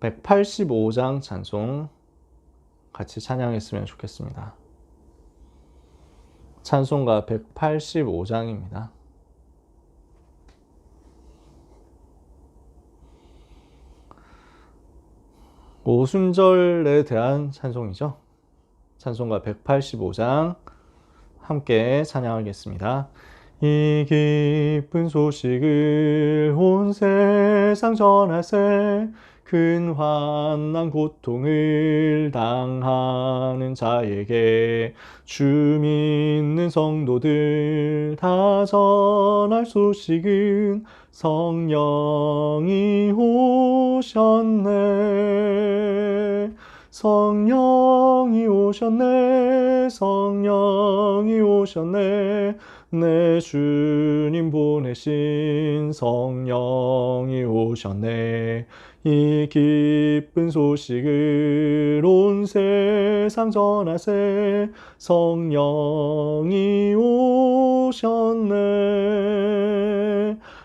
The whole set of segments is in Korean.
185장 찬송 같이 찬양했으면 좋겠습니다. 찬송가 185장입니다. 오순절에 대한 찬송이죠. 찬송가 185장 함께 찬양하겠습니다. 이 기쁜 소식을 온 세상 전하세, 큰 환난 고통을 당하는 자에게 주 믿는 성도들 다 전할 소식은 성령이 오셨네. 성령이 오셨네. 성령이 오셨네. 내 주님 보내신 성령이 오셨네. 이 기쁜 소식을 온 세상 전하세, 성령이 오셨네.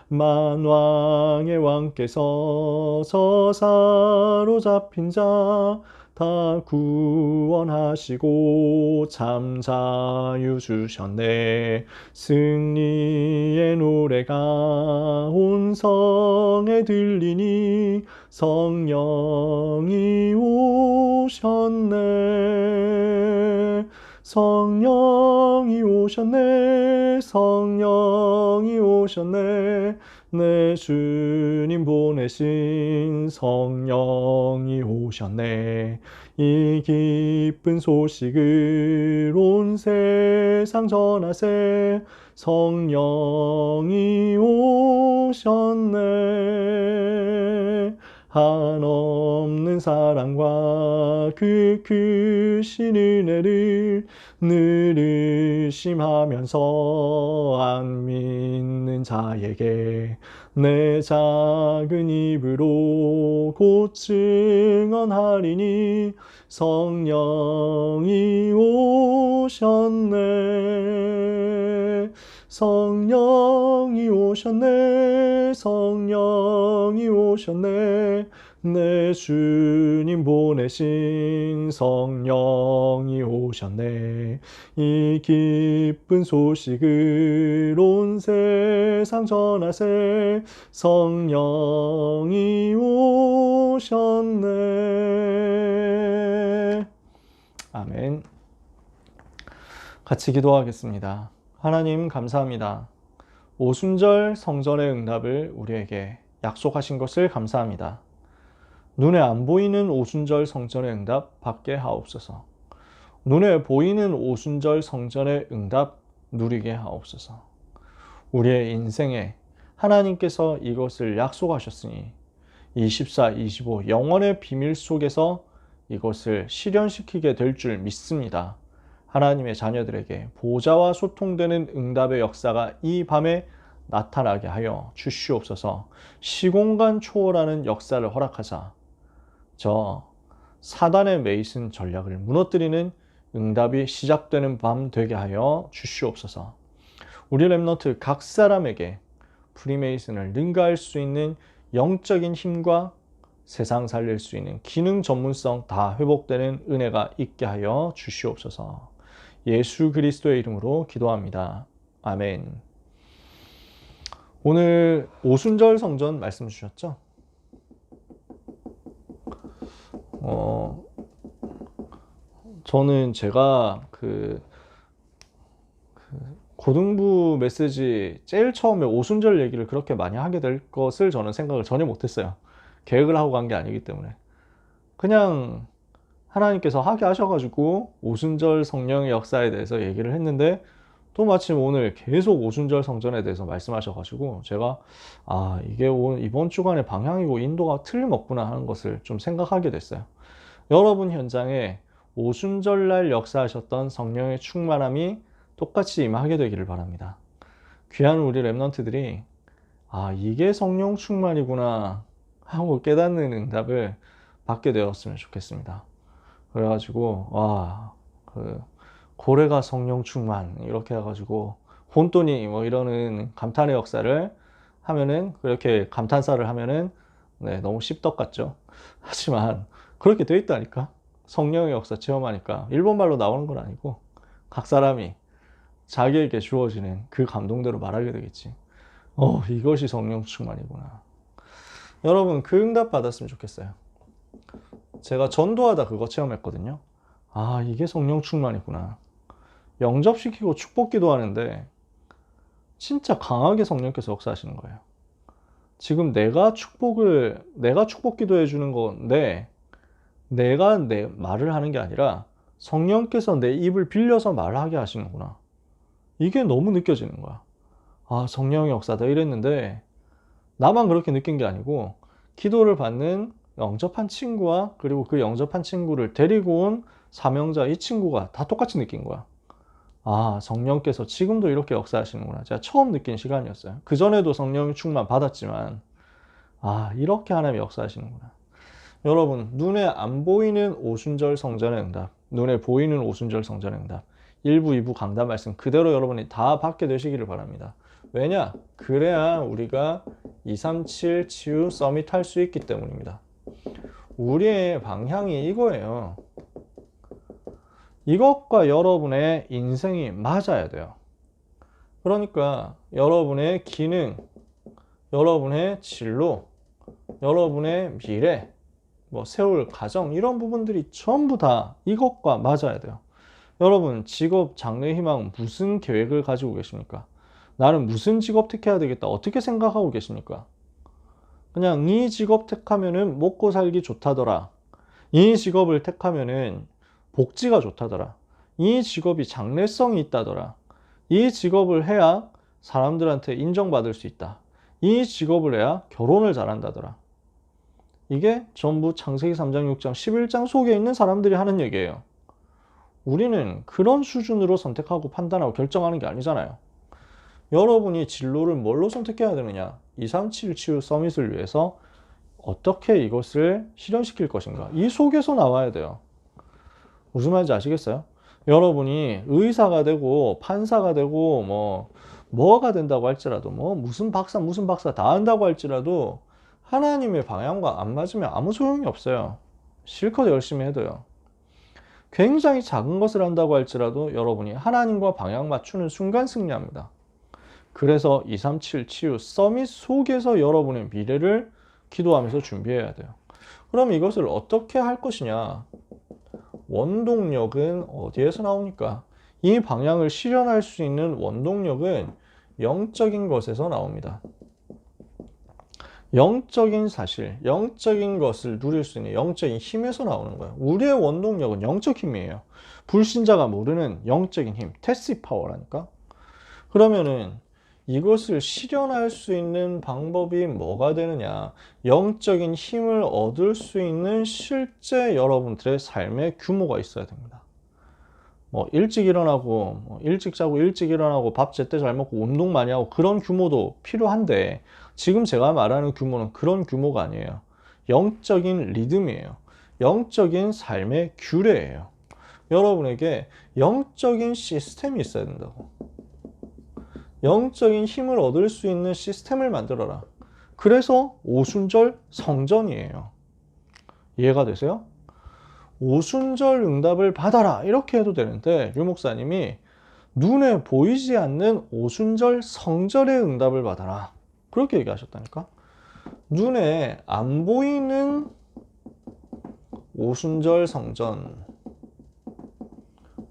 만왕의 왕께서 저사로 잡힌 자 다 구원하시고 참 자유 주셨네. 승리의 노래가 온 성에 들리니 성령이 오셨네. 성령이 오셨네. 성령이 오셨네. 내 주님 보내신 성령이 오셨네. 이 기쁜 소식을 온 세상 전하세, 성령이 오셨네. 한없는 사랑과 그 크신 은혜를 늘 의심하면서 안 믿는 자에게 내 작은 입으로 곧 증언하리니 성령이 오셨네. 성령이 오셨네. 성령이 오셨네. 내 주님 보내신 성령이 오셨네. 이 기쁜 소식을 온 세상 전하세, 성령이 오셨네. 아멘. 같이 기도하겠습니다. 하나님 감사합니다. 오순절 성전의 응답을 우리에게 약속하신 것을 감사합니다. 눈에 안 보이는 오순절 성전의 응답 받게 하옵소서. 눈에 보이는 오순절 성전의 응답 누리게 하옵소서. 우리의 인생에 하나님께서 이것을 약속하셨으니 24, 25 영원의 비밀 속에서 이것을 실현시키게 될 줄 믿습니다. 하나님의 자녀들에게 보좌와 소통되는 응답의 역사가 이 밤에 나타나게 하여 주시옵소서. 시공간 초월하는 역사를 허락하사 저 사단의 메이슨 전략을 무너뜨리는 응답이 시작되는 밤 되게 하여 주시옵소서. 우리 렘넌트 각 사람에게 프리메이슨을 능가할 수 있는 영적인 힘과 세상 살릴 수 있는 기능 전문성 다 회복되는 은혜가 있게 하여 주시옵소서. 예수 그리스도의 이름으로 기도합니다. 아멘. 오늘 오순절 성전 말씀 주셨죠? 저는 제가 고등부 메시지 제일 처음에 오순절 얘기를 그렇게 많이 하게 될 것을 저는 생각을 전혀 못했어요. 계획을 하고 간 게 아니기 때문에. 그냥 하나님께서 하게 하셔가지고 오순절 성령의 역사에 대해서 얘기를 했는데 또 마침 오늘 계속 오순절 성전에 대해서 말씀하셔가지고 제가 이게 이번 주간의 방향이고 인도가 틀림없구나 하는 것을 좀 생각하게 됐어요. 여러분 현장에 오순절날 역사하셨던 성령의 충만함이 똑같이 임하게 되기를 바랍니다. 귀한 우리 렘넌트들이 이게 성령 충만이구나 하고 깨닫는 응답을 받게 되었으면 좋겠습니다. 그래가지고 고래가 성령 충만 이렇게 해가지고 혼돈이 뭐 이러는 감탄의 역사를 하면은, 그렇게 감탄사를 하면은 네, 너무 씹덕 같죠? 하지만 그렇게 돼 있다니까. 성령의 역사 체험하니까 일본말로 나오는 건 아니고 각 사람이 자기에게 주어지는 그 감동대로 말하게 되겠지. 이것이 성령 충만이구나. 여러분 그 응답 받았으면 좋겠어요. 제가 전도하다 그거 체험했거든요. 아, 이게 성령 충만이구나. 영접시키고 축복 기도하는데 진짜 강하게 성령께서 역사하시는 거예요. 지금 내가 축복 기도해 주는 건데 내가 내 말을 하는 게 아니라 성령께서 내 입을 빌려서 말하게 하시는구나. 이게 너무 느껴지는 거야. 아, 성령의 역사다 이랬는데 나만 그렇게 느낀 게 아니고 기도를 받는 영접한 친구와 그리고 그 영접한 친구를 데리고 온 사명자 이 친구가 다 똑같이 느낀 거야. 아, 성령께서 지금도 이렇게 역사하시는구나. 제가 처음 느낀 시간이었어요. 그전에도 성령 충만 받았지만 아, 이렇게 하나님이 역사하시는구나. 여러분, 눈에 안 보이는 오순절 성전의 응답, 눈에 보이는 오순절 성전의 응답 1부, 2부 강단 말씀 그대로 여러분이 다 받게 되시기를 바랍니다. 왜냐? 그래야 우리가 237 치유 서밋 할 수 있기 때문입니다. 우리의 방향이 이거예요. 이것과 여러분의 인생이 맞아야 돼요. 그러니까 여러분의 기능, 여러분의 진로, 여러분의 미래, 세울 가정 이런 부분들이 전부 다 이것과 맞아야 돼요. 여러분 직업, 장래, 희망 무슨 계획을 가지고 계십니까? 나는 무슨 직업 택해야 되겠다 어떻게 생각하고 계십니까? 그냥 이 직업 택하면은 먹고 살기 좋다더라. 이 직업을 택하면은 복지가 좋다더라. 이 직업이 장래성이 있다더라. 이 직업을 해야 사람들한테 인정받을 수 있다. 이 직업을 해야 결혼을 잘한다더라. 이게 전부 창세기 3장, 6장, 11장 속에 있는 사람들이 하는 얘기예요. 우리는 그런 수준으로 선택하고 판단하고 결정하는 게 아니잖아요. 여러분이 진로를 뭘로 선택해야 되느냐? 237 치유 서밋을 위해서 어떻게 이것을 실현시킬 것인가? 이 속에서 나와야 돼요. 무슨 말인지 아시겠어요? 여러분이 의사가 되고 판사가 되고 뭐가 된다고 할지라도 무슨 박사 다 한다고 할지라도 하나님의 방향과 안 맞으면 아무 소용이 없어요. 실컷 열심히 해도요. 굉장히 작은 것을 한다고 할지라도 여러분이 하나님과 방향 맞추는 순간 승리합니다. 그래서 237 치유 서밋 속에서 여러분의 미래를 기도하면서 준비해야 돼요. 그럼 이것을 어떻게 할 것이냐? 원동력은 어디에서 나오니까? 이 방향을 실현할 수 있는 원동력은 영적인 것에서 나옵니다. 영적인 사실, 영적인 것을 누릴 수 있는 영적인 힘에서 나오는 거예요. 우리의 원동력은 영적 힘이에요. 불신자가 모르는 영적인 힘, 테시 파워라니까. 그러면은 이것을 실현할 수 있는 방법이 뭐가 되느냐? 영적인 힘을 얻을 수 있는 실제 여러분들의 삶의 규모가 있어야 됩니다. 일찍 일어나고 일찍 자고 일찍 일어나고 밥 제때 잘 먹고 운동 많이 하고 그런 규모도 필요한데 지금 제가 말하는 규모는 그런 규모가 아니에요. 영적인 리듬이에요. 영적인 삶의 규례예요. 여러분에게 영적인 시스템이 있어야 된다고. 영적인 힘을 얻을 수 있는 시스템을 만들어라. 그래서 오순절 성전이에요. 이해가 되세요? 오순절 응답을 받아라 이렇게 해도 되는데 유 목사님이 눈에 보이지 않는 오순절 성전의 응답을 받아라 그렇게 얘기하셨다니까. 눈에 안 보이는 오순절 성전,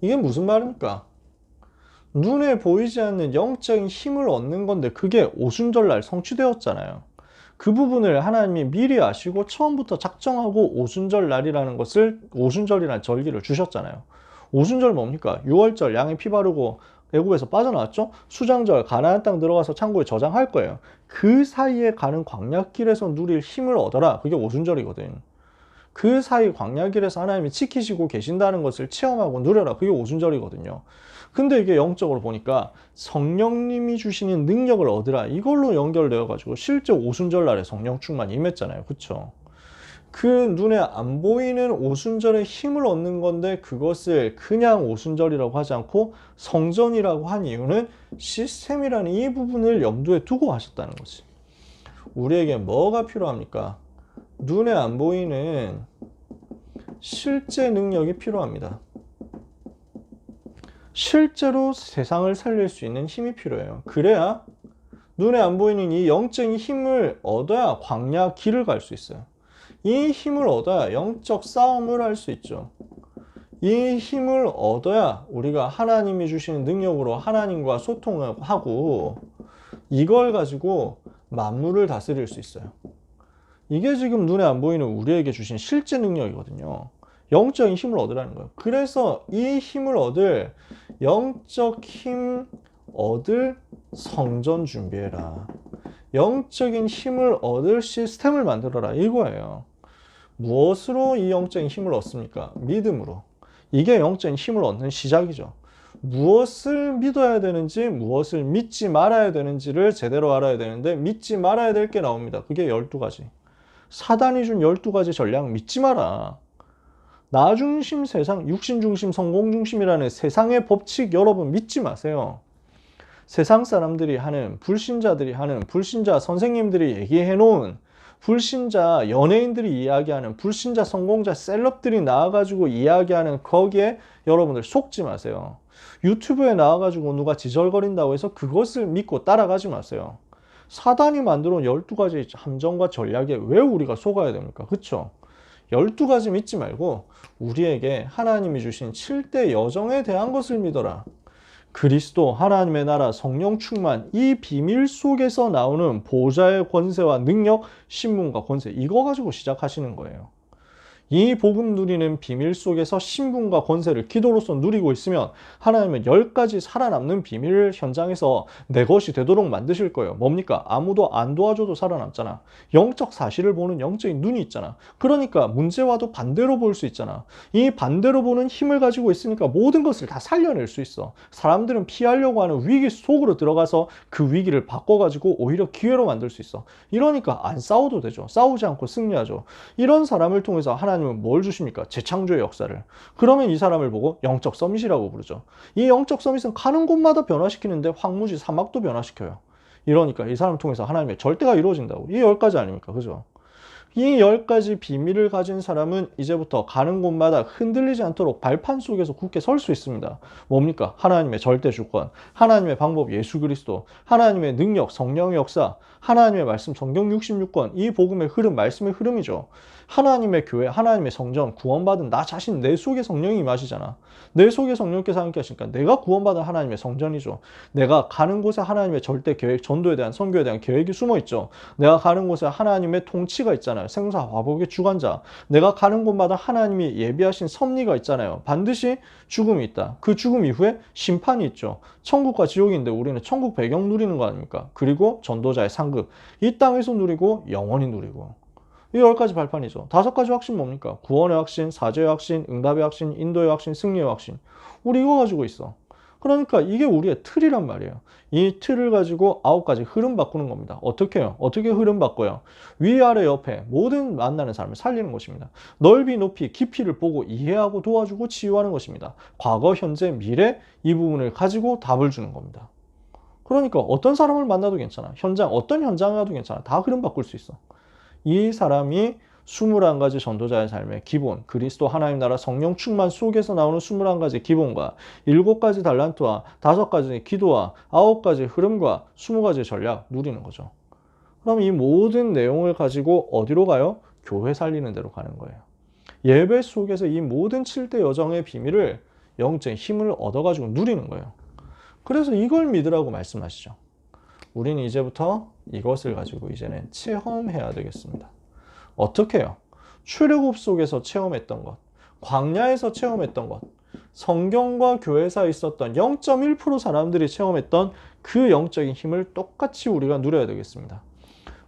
이게 무슨 말입니까? 눈에 보이지 않는 영적인 힘을 얻는 건데 그게 오순절날 성취되었잖아요. 그 부분을 하나님이 미리 아시고 처음부터 작정하고 오순절날이라는 것을, 오순절이라는 절기를 주셨잖아요. 오순절 뭡니까? 6월절 양의 피 바르고 애굽에서 빠져나왔죠? 수장절 가나안 땅 들어가서 창고에 저장할 거예요. 그 사이에 가는 광야길에서 누릴 힘을 얻어라. 그게 오순절이거든. 그 사이 광야길에서 하나님이 지키시고 계신다는 것을 체험하고 누려라. 그게 오순절이거든요. 근데 이게 영적으로 보니까 성령님이 주시는 능력을 얻으라. 이걸로 연결되어 가지고 실제 오순절 날에 성령 충만이 임했잖아요. 그쵸? 그 눈에 안 보이는 오순절의 힘을 얻는 건데 그것을 그냥 오순절이라고 하지 않고 성전이라고 한 이유는 시스템이라는 이 부분을 염두에 두고 하셨다는 거지. 우리에게 뭐가 필요합니까? 눈에 안 보이는 실제 능력이 필요합니다. 실제로 세상을 살릴 수 있는 힘이 필요해요. 그래야 눈에 안 보이는 이 영적인 힘을 얻어야 광야 길을 갈 수 있어요. 이 힘을 얻어야 영적 싸움을 할 수 있죠. 이 힘을 얻어야 우리가 하나님이 주시는 능력으로 하나님과 소통을 하고 이걸 가지고 만물을 다스릴 수 있어요. 이게 지금 눈에 안 보이는 우리에게 주신 실제 능력이거든요. 영적인 힘을 얻으라는 거예요. 그래서 이 힘을 얻을 영적 힘 얻을 성전 준비해라. 영적인 힘을 얻을 시스템을 만들어라. 이거예요. 무엇으로 이 영적인 힘을 얻습니까? 믿음으로. 이게 영적인 힘을 얻는 시작이죠. 무엇을 믿어야 되는지, 무엇을 믿지 말아야 되는지를 제대로 알아야 되는데 믿지 말아야 될 게 나옵니다. 그게 12가지. 사단이 준 12가지 전략 믿지 마라. 나 중심 세상, 육신 중심, 성공 중심이라는 세상의 법칙 여러분 믿지 마세요. 세상 사람들이 하는, 불신자들이 하는, 불신자 선생님들이 얘기해 놓은, 불신자 연예인들이 이야기하는, 불신자 성공자 셀럽들이 나와가지고 이야기하는 거기에 여러분들 속지 마세요. 유튜브에 나와가지고 누가 지절거린다고 해서 그것을 믿고 따라가지 마세요. 사단이 만들어 온 12가지 함정과 전략에 왜 우리가 속아야 됩니까? 그쵸? 12가지 믿지 말고 우리에게 하나님이 주신 7대 여정에 대한 것을 믿어라. 그리스도, 하나님의 나라, 성령 충만, 이 비밀 속에서 나오는 보좌의 권세와 능력, 신분과 권세, 이거 가지고 시작하시는 거예요. 이 복음 누리는 비밀 속에서 신분과 권세를 기도로서 누리고 있으면 하나님은 10가지 살아남는 비밀 현장에서 내 것이 되도록 만드실 거예요. 뭡니까? 아무도 안 도와줘도 살아남잖아. 영적 사실을 보는 영적인 눈이 있잖아. 그러니까 문제와도 반대로 볼 수 있잖아. 이 반대로 보는 힘을 가지고 있으니까 모든 것을 다 살려낼 수 있어. 사람들은 피하려고 하는 위기 속으로 들어가서 그 위기를 바꿔가지고 오히려 기회로 만들 수 있어. 이러니까 안 싸워도 되죠. 싸우지 않고 승리하죠. 이런 사람을 통해서 하나님은 뭘 주십니까? 재창조의 역사를. 그러면 이 사람을 보고 영적 서밋이라고 부르죠. 이 영적 서밋은 가는 곳마다 변화시키는데 황무지 사막도 변화시켜요. 이러니까 이 사람을 통해서 하나님의 절대가 이루어진다고. 이 10가지 아닙니까? 그죠? 이 10가지 비밀을 가진 사람은 이제부터 가는 곳마다 흔들리지 않도록 발판 속에서 굳게 설 수 있습니다. 뭡니까? 하나님의 절대 주권, 하나님의 방법 예수 그리스도, 하나님의 능력 성령의 역사, 하나님의 말씀 성경 66권, 이 복음의 흐름, 말씀의 흐름이죠. 하나님의 교회, 하나님의 성전, 구원받은 나 자신, 내 속에 성령이 임하시잖아. 내 속에 성령께서 함께 하시니까 내가 구원받은 하나님의 성전이죠. 내가 가는 곳에 하나님의 절대 계획, 전도에 대한, 선교에 대한 계획이 숨어 있죠. 내가 가는 곳에 하나님의 통치가 있잖아요. 생사 화복의 주관자. 내가 가는 곳마다 하나님이 예비하신 섭리가 있잖아요. 반드시 죽음이 있다. 그 죽음 이후에 심판이 있죠. 천국과 지옥인데 우리는 천국 배경 누리는 거 아닙니까? 그리고 전도자의 상급. 이 땅에서 누리고 영원히 누리고. 이 10가지 발판이죠. 5가지 확신 뭡니까? 구원의 확신, 사죄의 확신, 응답의 확신, 인도의 확신, 승리의 확신. 우리 이거 가지고 있어. 그러니까 이게 우리의 틀이란 말이에요. 이 틀을 가지고 9가지 흐름 바꾸는 겁니다. 어떻게 해요? 어떻게 흐름 바꿔요? 위아래 옆에 모든 만나는 사람을 살리는 것입니다. 넓이, 높이, 깊이를 보고 이해하고 도와주고 치유하는 것입니다. 과거, 현재, 미래 이 부분을 가지고 답을 주는 겁니다. 그러니까 어떤 사람을 만나도 괜찮아. 현장, 어떤 현장에 가도 괜찮아. 다 흐름 바꿀 수 있어. 이 사람이 21가지 전도자의 삶의 기본, 그리스도 하나님 나라 성령 충만 속에서 나오는 21가지 기본과 7가지 달란트와 5가지 기도와 9가지 흐름과 20가지 전략 누리는 거죠. 그럼 이 모든 내용을 가지고 어디로 가요? 교회 살리는 데로 가는 거예요. 예배 속에서 이 모든 7대 여정의 비밀을 영적인 힘을 얻어가지고 누리는 거예요. 그래서 이걸 믿으라고 말씀하시죠. 우리는 이제부터 이것을 가지고 이제는 체험해야 되겠습니다. 어떻게 해요? 출애굽 속에서 체험했던 것, 광야에서 체험했던 것, 성경과 교회사에 있었던 0.1% 사람들이 체험했던 그 영적인 힘을 똑같이 우리가 누려야 되겠습니다.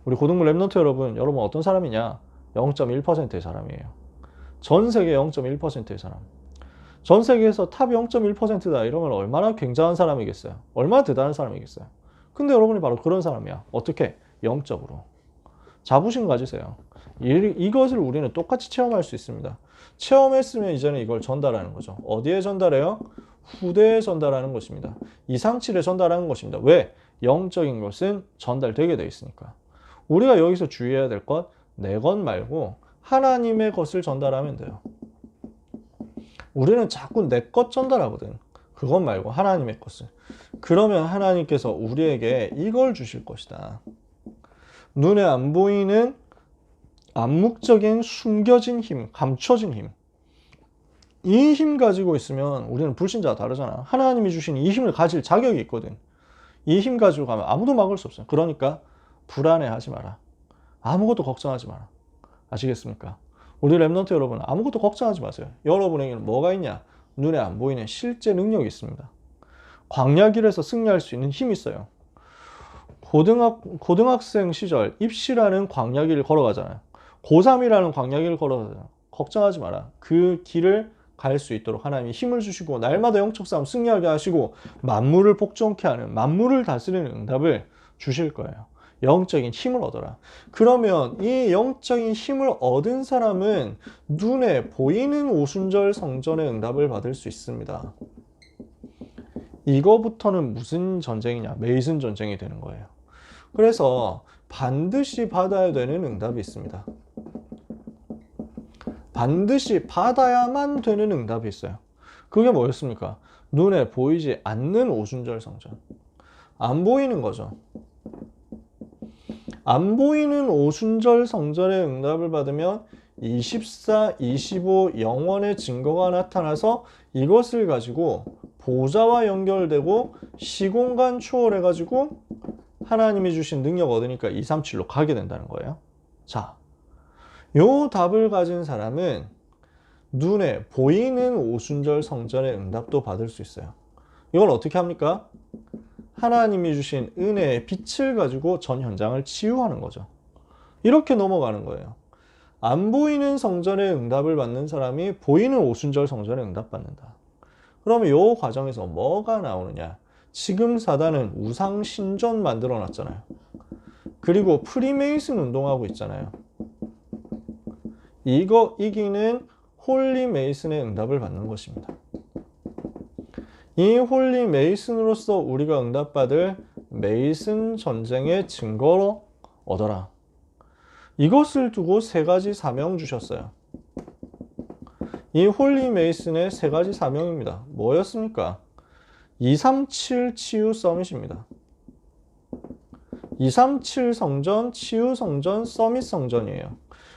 우리 고등부 랩런트 여러분 어떤 사람이냐? 0.1%의 사람이에요. 전 세계 0.1%의 사람. 전 세계에서 탑 0.1%다 이러면 얼마나 굉장한 사람이겠어요? 얼마나 대단한 사람이겠어요? 근데 여러분이 바로 그런 사람이야. 어떻게? 영적으로. 자부심 가지세요. 이것을 우리는 똑같이 체험할 수 있습니다. 체험했으면 이제는 이걸 전달하는 거죠. 어디에 전달해요? 후대에 전달하는 것입니다. 이상칠에 전달하는 것입니다. 왜? 영적인 것은 전달되게 되어 있으니까. 우리가 여기서 주의해야 될 것, 내 것 말고 하나님의 것을 전달하면 돼요. 우리는 자꾸 내 것 전달하거든. 그것 말고 하나님의 것을. 그러면 하나님께서 우리에게 이걸 주실 것이다. 눈에 안 보이는 암묵적인 숨겨진 힘, 감춰진 힘. 이 힘 가지고 있으면 우리는 불신자와 다르잖아. 하나님이 주신 이 힘을 가질 자격이 있거든. 이 힘 가지고 가면 아무도 막을 수 없어요. 그러니까 불안해하지 마라. 아무것도 걱정하지 마라. 아시겠습니까? 우리 랩넌트 여러분, 아무것도 걱정하지 마세요. 여러분에게는 뭐가 있냐? 눈에 안 보이는 실제 능력이 있습니다. 광야길에서 승리할 수 있는 힘이 있어요. 고등학생 시절 입시라는 광야길을 걸어가잖아요. 고3이라는 광야길을 걸어가잖아요. 걱정하지 마라. 그 길을 갈 수 있도록 하나님이 힘을 주시고 날마다 영적 싸움 승리하게 하시고 만물을 복종케 하는, 만물을 다스리는 응답을 주실 거예요. 영적인 힘을 얻어라. 그러면 이 영적인 힘을 얻은 사람은 눈에 보이는 오순절 성전의 응답을 받을 수 있습니다. 이거부터는 무슨 전쟁이냐? 메이슨 전쟁이 되는 거예요. 그래서 반드시 받아야 되는 응답이 있습니다. 반드시 받아야만 되는 응답이 있어요. 그게 뭐였습니까? 눈에 보이지 않는 오순절 성전. 안 보이는 거죠. 안 보이는 오순절 성전의 응답을 받으면 24, 25 영원의 증거가 나타나서 이것을 가지고 보좌와 연결되고 시공간 초월해가지고 하나님이 주신 능력 얻으니까 237로 가게 된다는 거예요. 자, 요 답을 가진 사람은 눈에 보이는 오순절 성전의 응답도 받을 수 있어요. 이걸 어떻게 합니까? 하나님이 주신 은혜의 빛을 가지고 전 현장을 치유하는 거죠. 이렇게 넘어가는 거예요. 안 보이는 성전의 응답을 받는 사람이 보이는 오순절 성전의 응답 받는다. 그러면 이 과정에서 뭐가 나오느냐? 지금 사단은 우상 신전 만들어 놨잖아요. 그리고 프리메이슨 운동하고 있잖아요. 이거 이기는 홀리 메이슨의 응답을 받는 것입니다. 이 홀리 메이슨으로서 우리가 응답받을 메이슨 전쟁의 증거로 얻어라. 이것을 두고 세 가지 사명 주셨어요. 이 홀리 메이슨의 세 가지 사명입니다. 뭐였습니까? 237 치유 서밋입니다. 237 성전, 치유 성전, 서밋 성전이에요.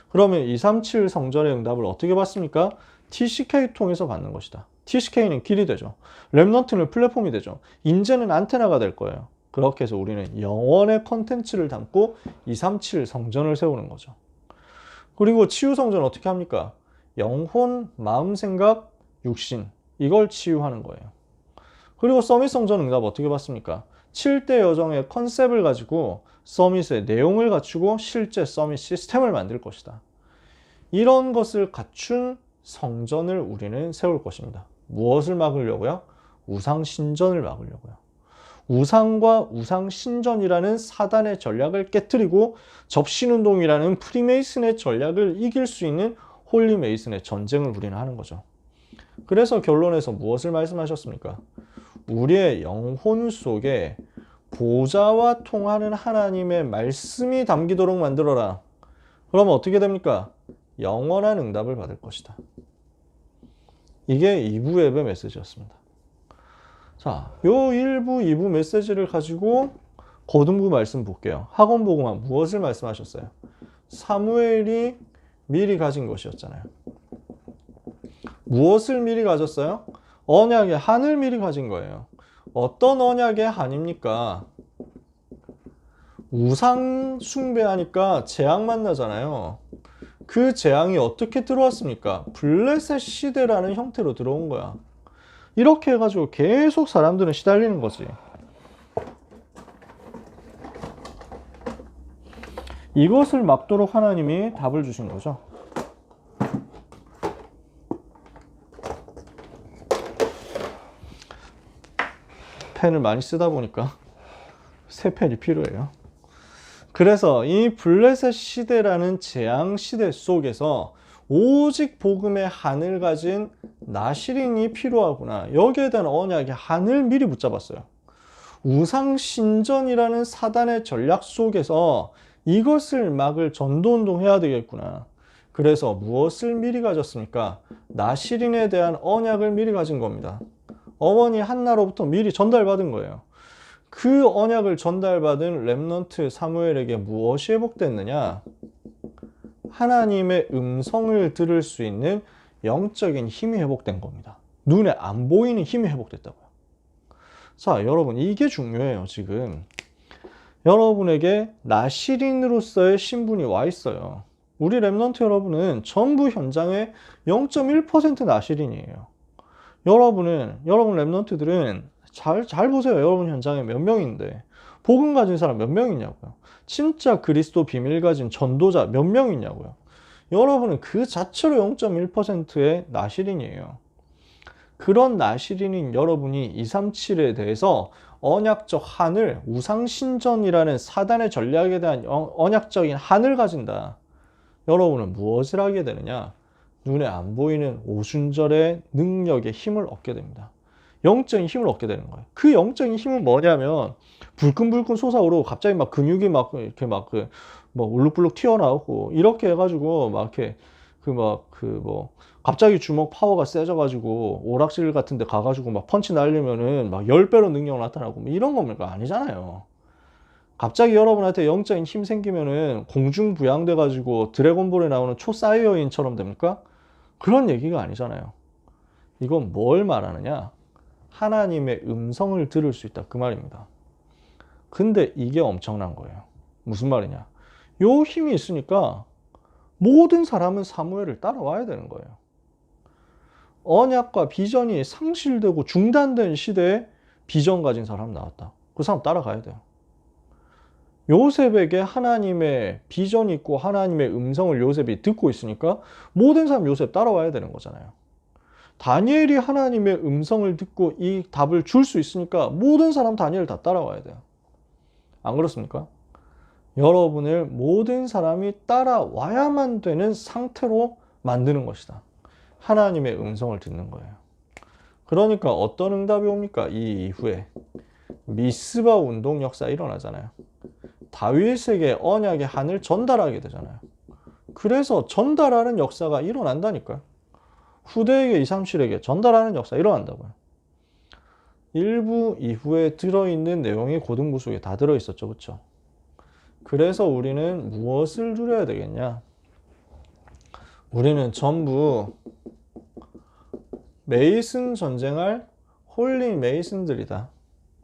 그러면 237 성전의 응답을 어떻게 받습니까? TCK 통해서 받는 것이다. TCK는 길이 되죠. 랩넌트는 플랫폼이 되죠. 인재는 안테나가 될 거예요. 그렇게 해서 우리는 영원의 컨텐츠를 담고 237 성전을 세우는 거죠. 그리고 치유 성전 어떻게 합니까? 영혼, 마음, 생각, 육신 이걸 치유하는 거예요. 그리고 서밋 성전 응답 어떻게 받습니까? 7대 여정의 컨셉을 가지고 서밋의 내용을 갖추고 실제 서밋 시스템을 만들 것이다. 이런 것을 갖춘 성전을 우리는 세울 것입니다. 무엇을 막으려고요? 우상신전을 막으려고요. 우상과 우상신전이라는 사단의 전략을 깨뜨리고 접신운동이라는 프리메이슨의 전략을 이길 수 있는 홀리메이슨의 전쟁을 우리는 하는 거죠. 그래서 결론에서 무엇을 말씀하셨습니까? 우리의 영혼 속에 보좌와 통하는 하나님의 말씀이 담기도록 만들어라. 그러면 어떻게 됩니까? 영원한 응답을 받을 것이다. 이게 2부 예배 메시지였습니다. 자, 요 1부, 2부 메시지를 가지고 고등부 말씀 볼게요. 학원보고만 무엇을 말씀하셨어요? 사무엘이 미리 가진 것이었잖아요. 무엇을 미리 가졌어요? 언약의 한을 미리 가진 거예요. 어떤 언약의 한입니까? 우상 숭배하니까 재앙 만나잖아요. 그 재앙이 어떻게 들어왔습니까? 블레셋 시대라는 형태로 들어온 거야. 이렇게 해가지고 계속 사람들은 시달리는 거지. 이것을 막도록 하나님이 답을 주신 거죠. 펜을 많이 쓰다 보니까 새 펜이 필요해요. 그래서 이 블레셋 시대라는 재앙 시대 속에서 오직 복음의 한을 가진 나시린이 필요하구나. 여기에 대한 언약의 한을 미리 붙잡았어요. 우상신전이라는 사단의 전략 속에서 이것을 막을 전도운동 해야 되겠구나. 그래서 무엇을 미리 가졌습니까? 나실인에 대한 언약을 미리 가진 겁니다. 어머니 한나로부터 미리 전달받은 거예요. 그 언약을 전달받은 렘넌트 사무엘에게 무엇이 회복됐느냐? 하나님의 음성을 들을 수 있는 영적인 힘이 회복된 겁니다. 눈에 안 보이는 힘이 회복됐다고요. 자, 여러분, 이게 중요해요. 지금 여러분에게 나실인으로서의 신분이 와 있어요. 우리 렘넌트 여러분은 전부 현장의 0.1% 나실인이에요. 여러분 렘넌트들은 잘 보세요. 여러분 현장에 몇 명인데 복음 가진 사람 몇 명이냐고요. 진짜 그리스도 비밀 가진 전도자 몇 명이냐고요. 여러분은 그 자체로 0.1%의 나실인이에요. 그런 나실인인 여러분이 237에 대해서 언약적 한을, 우상신전이라는 사단의 전략에 대한 언약적인 한을 가진다. 여러분은 무엇을 하게 되느냐? 눈에 안 보이는 오순절의 능력의 힘을 얻게 됩니다. 영적인 힘을 얻게 되는 거예요. 그 영적인 힘은 뭐냐면 불끈불끈 솟아오르고 갑자기 막 근육이 막 이렇게 막 뭐 울룩불룩 튀어나오고 이렇게 해가지고 막 이렇게 갑자기 주먹 파워가 세져가지고 오락실 같은 데 가가지고 막 펀치 날리면은 막 10배로 능력 나타나고 뭐 이런 겁니까? 아니잖아요. 갑자기 여러분한테 영적인 힘 생기면은 공중부양돼가지고 드래곤볼에 나오는 초사이어인처럼 됩니까? 그런 얘기가 아니잖아요. 이건 뭘 말하느냐? 하나님의 음성을 들을 수 있다. 그 말입니다. 근데 이게 엄청난 거예요. 무슨 말이냐? 요 힘이 있으니까 모든 사람은 사무엘을 따라와야 되는 거예요. 언약과 비전이 상실되고 중단된 시대에 비전 가진 사람 나왔다. 그 사람 따라가야 돼요. 요셉에게 하나님의 비전이 있고 하나님의 음성을 요셉이 듣고 있으니까 모든 사람 요셉 따라와야 되는 거잖아요. 다니엘이 하나님의 음성을 듣고 이 답을 줄 수 있으니까 모든 사람 다니엘 다 따라와야 돼요. 안 그렇습니까? 여러분을 모든 사람이 따라와야만 되는 상태로 만드는 것이다. 하나님의 음성을 듣는 거예요. 그러니까 어떤 응답이 옵니까? 이 이후에 미스바 운동 역사 일어나잖아요. 다윗에게 언약의 한을 전달하게 되잖아요. 그래서 전달하는 역사가 일어난다니까요. 후대에게 237에게 전달하는 역사 일어난다고요. 일부 이후에 들어있는 내용이 고등부 속에 다 들어있었죠. 그렇죠? 그래서 우리는 무엇을 누려야 되겠냐? 우리는 전부 메이슨 전쟁할 홀리 메이슨들이다.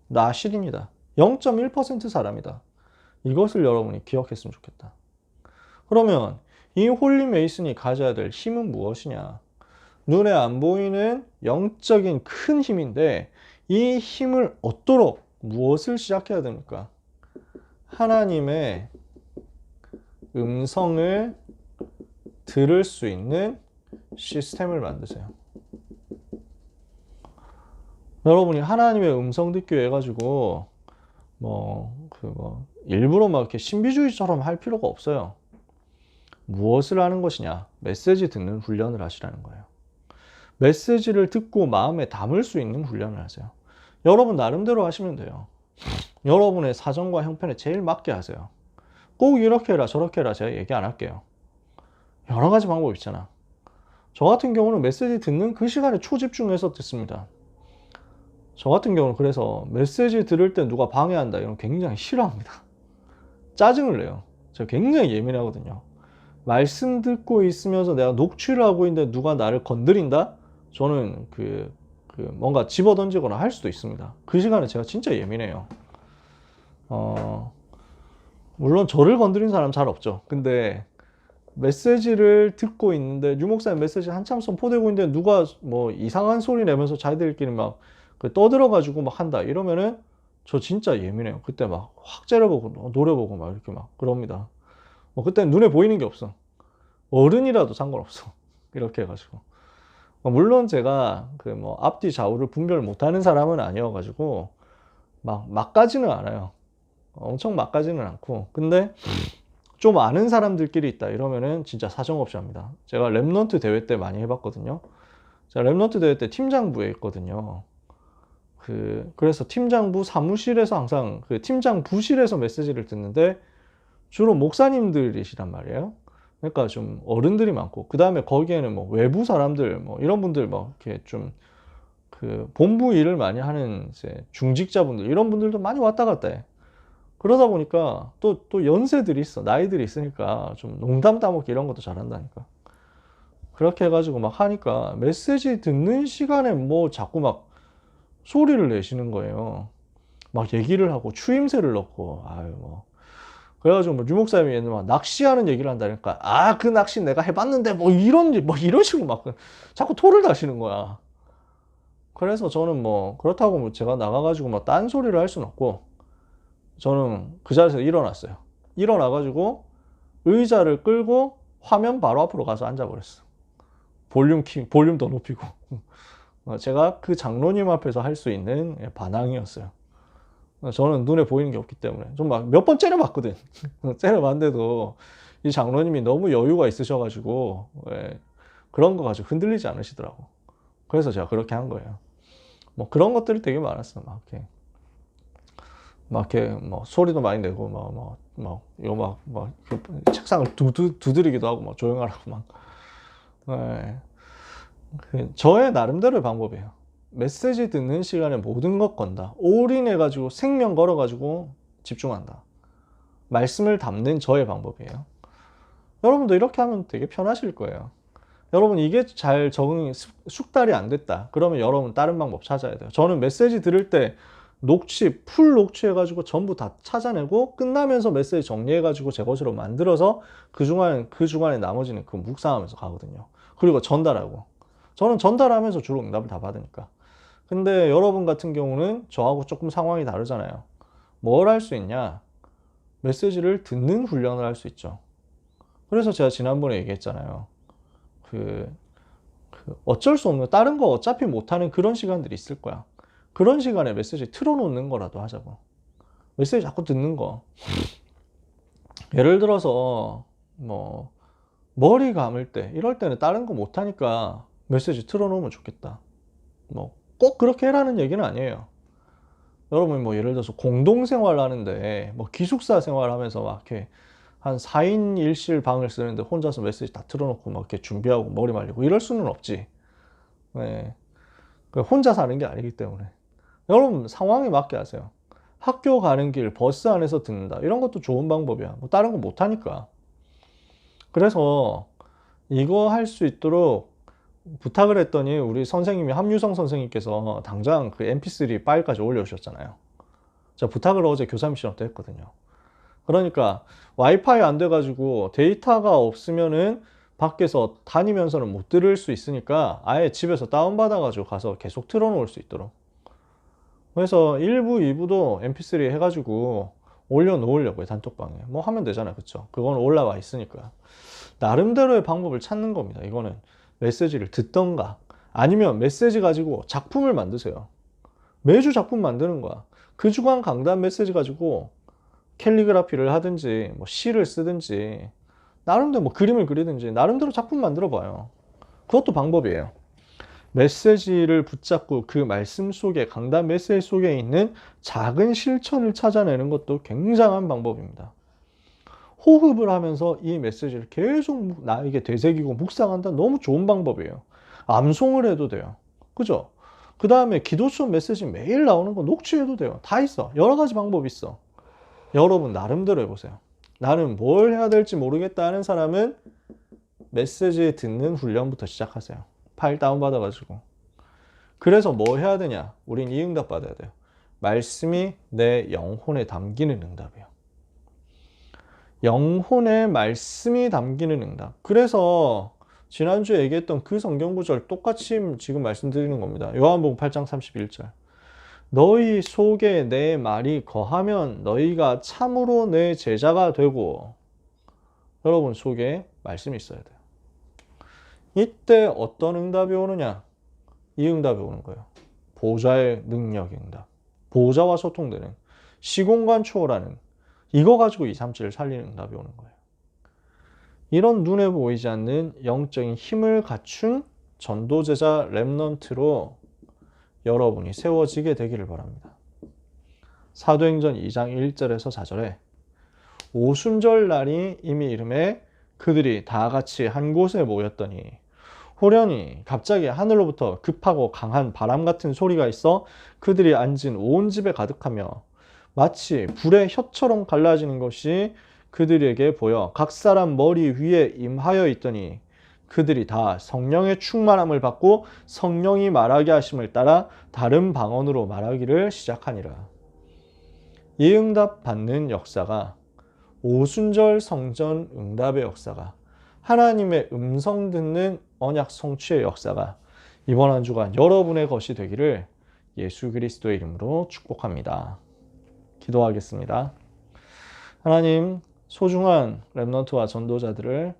나실인이다. 0.1% 사람이다. 이것을 여러분이 기억했으면 좋겠다. 그러면 이 홀리 메이슨이 가져야 될 힘은 무엇이냐? 눈에 안 보이는 영적인 큰 힘인데 이 힘을 얻도록 무엇을 시작해야 됩니까? 하나님의 음성을 들을 수 있는 시스템을 만드세요. 여러분이 하나님의 음성 듣기 위해 가지고 일부러 막 이렇게 신비주의처럼 할 필요가 없어요. 무엇을 하는 것이냐? 메시지 듣는 훈련을 하시라는 거예요. 메시지를 듣고 마음에 담을 수 있는 훈련을 하세요. 여러분 나름대로 하시면 돼요. 여러분의 사정과 형편에 제일 맞게 하세요. 꼭 이렇게 해라 저렇게 해라 제가 얘기 안 할게요. 여러 가지 방법 있잖아. 저 같은 경우는 메시지 듣는 그 시간에 초집중해서 듣습니다. 저 같은 경우는 그래서 메시지 들을 때 누가 방해한다 이런 거 굉장히 싫어합니다. 짜증을 내요. 제가 굉장히 예민하거든요. 말씀 듣고 있으면서 내가 녹취를 하고 있는데 누가 나를 건드린다? 저는 뭔가 집어던지거나 할 수도 있습니다. 그 시간에 제가 진짜 예민해요. 물론 저를 건드린 사람 잘 없죠. 근데 메시지를 듣고 있는데 유목사님 메시지 한참 선포되고 있는데 누가 뭐 이상한 소리 내면서 자기들끼리 막 떠들어가지고 막 한다 이러면은 저 진짜 예민해요. 그때 막 확 째려보고 노려보고 막 이렇게 막 그럽니다. 그때는 눈에 보이는 게 없어. 어른이라도 상관없어. 이렇게 해가지고. 물론 제가 앞뒤 좌우를 분별 못하는 사람은 아니어가지고 막 가지는 않아요. 엄청 막 가지는 않고. 근데 좀 아는 사람들끼리 있다 이러면은 진짜 사정없이 합니다. 제가 랩넌트 대회 때 많이 해봤거든요. 제가 랩넌트 대회 때 팀장부에 있거든요. 그래서 팀장부 사무실에서 항상 팀장 부실에서 메시지를 듣는데 주로 목사님들이시란 말이에요. 그러니까 좀 어른들이 많고, 그 다음에 거기에는 뭐 외부 사람들, 뭐 이런 분들, 뭐 이렇게 좀 그 본부 일을 많이 하는 이제 중직자분들, 이런 분들도 많이 왔다 갔다 해. 그러다 보니까 또 연세들이 있어. 나이들이 있으니까 좀 농담 따먹기 이런 것도 잘한다니까. 그렇게 해가지고 막 하니까 메시지 듣는 시간에 뭐 자꾸 막 소리를 내시는 거예요. 막 얘기를 하고 추임새를 넣고, 아유, 뭐. 그래가지고 뭐 유목사님이 옛날에 막 낚시하는 얘기를 한다니까. 아, 그 낚시 내가 해봤는데 뭐 이런 식으로 막 자꾸 토를 다시는 거야. 그래서 저는 뭐 그렇다고 뭐 제가 나가가지고 막 딴소리를 할 수는 없고, 저는 그 자리에서 일어났어요. 일어나가지고 의자를 끌고 화면 바로 앞으로 가서 앉아버렸어. 볼륨 더 높이고. 제가 그 장로님 앞에서 할 수 있는 반항이었어요. 저는 눈에 보이는 게 없기 때문에 좀 막 몇 번 째려봤거든. 째려봤는데도 이 장로님이 너무 여유가 있으셔가지고 그런 거 가지고 흔들리지 않으시더라고. 그래서 제가 그렇게 한 거예요. 뭐 그런 것들이 되게 많았어. 막 이렇게 뭐 소리도 많이 내고 이거 막 책상을 두드리기도 하고 막 조용하라고 막. 저의 나름대로의 방법이에요. 메시지 듣는 시간에 모든 것 건다. 올인해가지고 생명 걸어가지고 집중한다. 말씀을 담는 저의 방법이에요. 여러분도 이렇게 하면 되게 편하실 거예요. 여러분 이게 잘 적응이 숙달이 안 됐다. 그러면 여러분 다른 방법 찾아야 돼요. 저는 메시지 들을 때 풀 녹취해가지고 전부 다 찾아내고 끝나면서 메시지 정리해가지고 제 것으로 만들어서 그 중간에 나머지는 그 묵상하면서 가거든요. 그리고 전달하고. 저는 전달하면서 주로 응답을 다 받으니까. 근데 여러분 같은 경우는 저하고 조금 상황이 다르잖아요. 뭘 할 수 있냐? 메시지를 듣는 훈련을 할 수 있죠. 그래서 제가 지난번에 얘기했잖아요. 어쩔 수 없는, 다른 거 어차피 못하는 그런 시간들이 있을 거야. 그런 시간에 메시지 틀어놓는 거라도 하자고. 메시지 자꾸 듣는 거. 예를 들어서, 뭐, 머리 감을 때, 이럴 때는 다른 거 못하니까 메시지 틀어놓으면 좋겠다. 뭐, 꼭 그렇게 해라는 얘기는 아니에요. 여러분, 뭐, 예를 들어서 공동생활 하는데, 뭐, 기숙사 생활하면서 막 이렇게 한 4인 1실 방을 쓰는데 혼자서 메시지 다 틀어놓고 막 이렇게 준비하고 머리 말리고 이럴 수는 없지. 네. 혼자 사는 게 아니기 때문에. 여러분, 상황에 맞게 하세요. 학교 가는 길 버스 안에서 듣는다. 이런 것도 좋은 방법이야. 뭐, 다른 거 못하니까. 그래서 이거 할 수 있도록 부탁을 했더니 우리 선생님이 함유성 선생님께서 당장 그 mp3 파일까지 올려주셨잖아요. 제가 부탁을 어제 교사님 시험때 했거든요. 그러니까 와이파이 안 돼가지고 데이터가 없으면은 밖에서 다니면서는 못 들을 수 있으니까 아예 집에서 다운받아가지고 가서 계속 틀어놓을 수 있도록. 그래서 1부, 2부도 mp3 해가지고 올려놓으려고요. 단톡방에. 뭐 하면 되잖아요. 그쵸? 그건 올라와 있으니까. 나름대로의 방법을 찾는 겁니다. 이거는 메시지를 듣던가 아니면 메시지 가지고 작품을 만드세요. 매주 작품 만드는 거야. 그 주간 강단 메시지 가지고 캘리그라피를 하든지 뭐 시를 쓰든지 나름대로 뭐 그림을 그리든지 나름대로 작품 만들어 봐요. 그것도 방법이에요. 메시지를 붙잡고 그 말씀 속에, 강단 메시지 속에 있는 작은 실천을 찾아내는 것도 굉장한 방법입니다. 호흡을 하면서 이 메시지를 계속 나에게 되새기고 묵상한다. 너무 좋은 방법이에요. 암송을 해도 돼요. 그죠? 그 다음에 기도처럼 메시지 매일 나오는 거 녹취해도 돼요. 다 있어. 여러 가지 방법이 있어. 여러분 나름대로 해보세요. 나는 뭘 해야 될지 모르겠다 하는 사람은 메시지 듣는 훈련부터 시작하세요. 파일 다운받아가지고. 그래서 뭐 해야 되냐? 우린 이 응답 받아야 돼요. 말씀이 내 영혼에 담기는 응답이에요. 영혼에 말씀이 담기는 응답. 그래서 지난주에 얘기했던 그 성경 구절 똑같이 지금 말씀드리는 겁니다. 요한복음 8장 31절. 너희 속에 내 말이 거하면 너희가 참으로 내 제자가 되고. 여러분 속에 말씀이 있어야 돼요. 이때 어떤 응답이 오느냐? 이 응답이 오는 거예요. 보좌의 능력의 응답. 보좌와 소통되는, 시공간 초월하는, 이거 가지고 237을 살리는 응답이 오는 거예요. 이런 눈에 보이지 않는 영적인 힘을 갖춘 전도제자 렘넌트로 여러분이 세워지게 되기를 바랍니다. 사도행전 2장 1절에서 4절에 오순절 날이 이미 이름에 그들이 다 같이 한 곳에 모였더니 호련히 갑자기 하늘로부터 급하고 강한 바람 같은 소리가 있어 그들이 앉은 온 집에 가득하며 마치 불의 혀처럼 갈라지는 것이 그들에게 보여 각 사람 머리 위에 임하여 있더니 그들이 다 성령의 충만함을 받고 성령이 말하게 하심을 따라 다른 방언으로 말하기를 시작하니라. 이 응답 받는 역사가 오순절 성전 응답의 역사가 하나님의 음성 듣는 언약 성취의 역사가 이번 한 주간 여러분의 것이 되기를 예수 그리스도의 이름으로 축복합니다. 기도하겠습니다. 하나님, 소중한 렘넌트와 전도자들을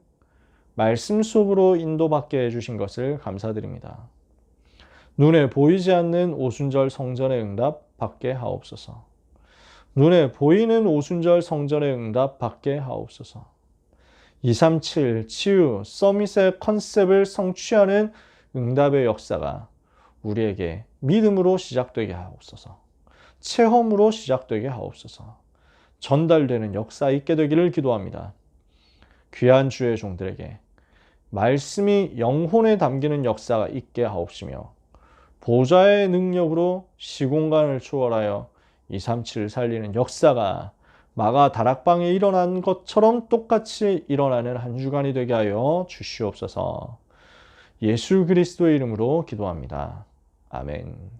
말씀 속으로 인도받게 해주신 것을 감사드립니다. 눈에 보이지 않는 오순절 성전의 응답 받게 하옵소서. 눈에 보이는 오순절 성전의 응답 받게 하옵소서. 237 치유 서밋의 컨셉을 성취하는 응답의 역사가 우리에게 믿음으로 시작되게 하옵소서. 체험으로 시작되게 하옵소서. 전달되는 역사 있게 되기를 기도합니다. 귀한 주의 종들에게 말씀이 영혼에 담기는 역사가 있게 하옵시며 보좌의 능력으로 시공간을 초월하여 237을 살리는 역사가 마가 다락방에 일어난 것처럼 똑같이 일어나는 한 주간이 되게 하여 주시옵소서. 예수 그리스도의 이름으로 기도합니다. 아멘.